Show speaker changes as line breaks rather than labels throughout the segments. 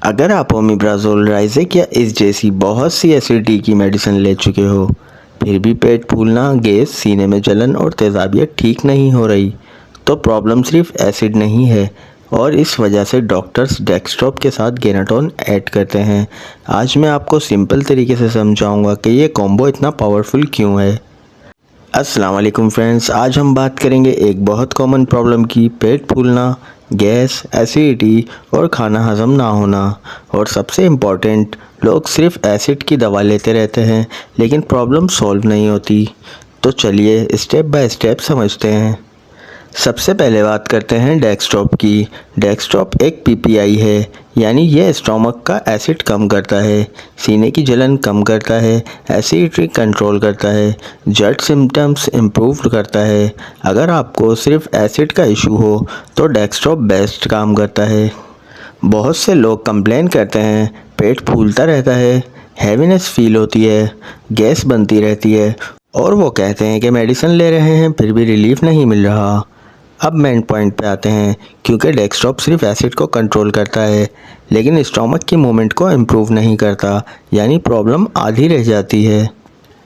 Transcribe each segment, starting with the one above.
अगर आप ओमेप्राज़ोल, राइज़ेक या इस जैसी बहुत सी एसिडिटी की मेडिसिन ले चुके हो, फिर भी पेट फूलना, गैस, सीने में जलन और तेज़ाबियत ठीक नहीं हो रही, तो प्रॉब्लम सिर्फ एसिड नहीं है और इस वजह से डॉक्टर्स डेक्सट्रोप के साथ गेनाटोन ऐड करते हैं। आज मैं आपको सिंपल तरीके से समझाऊंगा कि ये कॉम्बो इतना पावरफुल क्यों है। अस्सलाम वालेकुम फ्रेंड्स, आज हम बात करेंगे एक बहुत कॉमन प्रॉब्लम की, पेट फूलना, गैस, एसिडिटी और खाना हज़म ना होना। और सबसे इम्पॉर्टेंट, लोग सिर्फ एसिड की दवा लेते रहते हैं लेकिन प्रॉब्लम सॉल्व नहीं होती। तो चलिए स्टेप बाय स्टेप समझते हैं। सबसे पहले बात करते हैं डेक्सट्रोप की। डेक्सट्रोप एक पीपीआई है, यानी यह स्टोमक का एसिड कम करता है, सीने की जलन कम करता है, एसिडिटी कंट्रोल करता है, जट सिम्टम्स इम्प्रूव करता है। अगर आपको सिर्फ एसिड का इशू हो तो डेक्सट्रोप बेस्ट काम करता है। बहुत से लोग कंप्लेन करते हैं, पेट फूलता रहता है, हैवीनेस फील होती है, गैस बनती रहती है और वो कहते हैं कि मेडिसिन ले रहे हैं फिर भी रिलीफ नहीं मिल रहा। अब मेन पॉइंट पे आते हैं, क्योंकि डेक्सट्रोप सिर्फ एसिड को कंट्रोल करता है लेकिन स्टोमक की मूवमेंट को इम्प्रूव नहीं करता, यानी प्रॉब्लम आधी रह जाती है।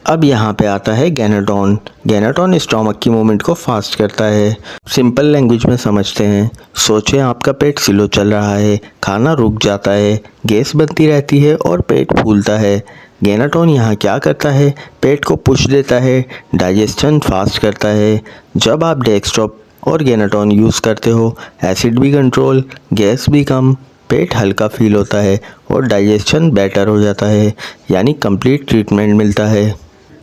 अब यहाँ पे आता है गेनाटोन। गेनाटोन स्टोमक की मूवमेंट को फास्ट करता है। सिंपल लैंग्वेज में समझते हैं, सोचें आपका पेट स्लो चल रहा है, खाना रुक जाता है, गैस बनती रहती है और पेट फूलता है। गेनाटोन यहाँ क्या करता है, पेट को पुश देता है, डाइजेशन फास्ट करता है। जब आप डेक्सट्रोप और गेनाटोन यूज़ करते हो, एसिड भी कंट्रोल, गैस भी कम, पेट हल्का फील होता है और डाइजेशन बेटर हो जाता है, यानी कंप्लीट ट्रीटमेंट मिलता है।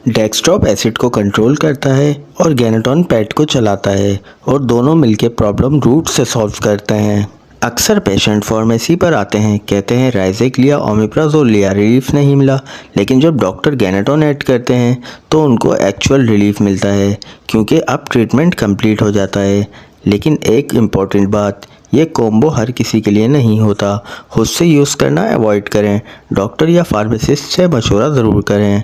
डेक्सट्रोप एसिड को कंट्रोल करता है और गेनाटोन पेट को चलाता है और दोनों मिलकर प्रॉब्लम रूट से सॉल्व करते हैं। अक्सर पेशेंट फार्मेसी पर आते हैं, कहते हैं राइज़ेक लिया, ओमेप्राज़ोल लिया, रिलीफ नहीं मिला, लेकिन जब डॉक्टर गेनाटोन ऐड करते हैं तो उनको एक्चुअल रिलीफ मिलता है, क्योंकि अब ट्रीटमेंट कंप्लीट हो जाता है। लेकिन एक इम्पॉर्टेंट बात, ये कॉम्बो हर किसी के लिए नहीं होता। खुद से यूज़ करना अवॉइड करें, डॉक्टर या फार्मासिस्ट से मशवरा ज़रूर करें।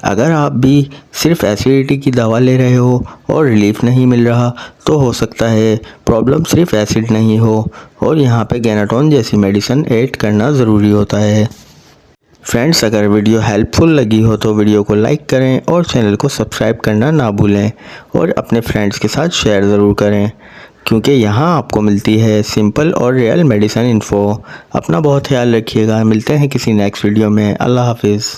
अगर आप भी सिर्फ एसिडिटी की दवा ले रहे हो और रिलीफ नहीं मिल रहा, तो हो सकता है प्रॉब्लम सिर्फ एसिड नहीं हो और यहाँ पे गेनाटोन जैसी मेडिसिन ऐड करना ज़रूरी होता है। फ्रेंड्स, अगर वीडियो हेल्पफुल लगी हो तो वीडियो को लाइक करें और चैनल को सब्सक्राइब करना ना भूलें और अपने फ्रेंड्स के साथ शेयर ज़रूर करें, क्योंकि यहाँ आपको मिलती है सिंपल और रियल मेडिसिन इन्फो। अपना बहुत ख्याल रखिएगा, मिलते हैं किसी नेक्स्ट वीडियो में। अल्लाह हाफिज़।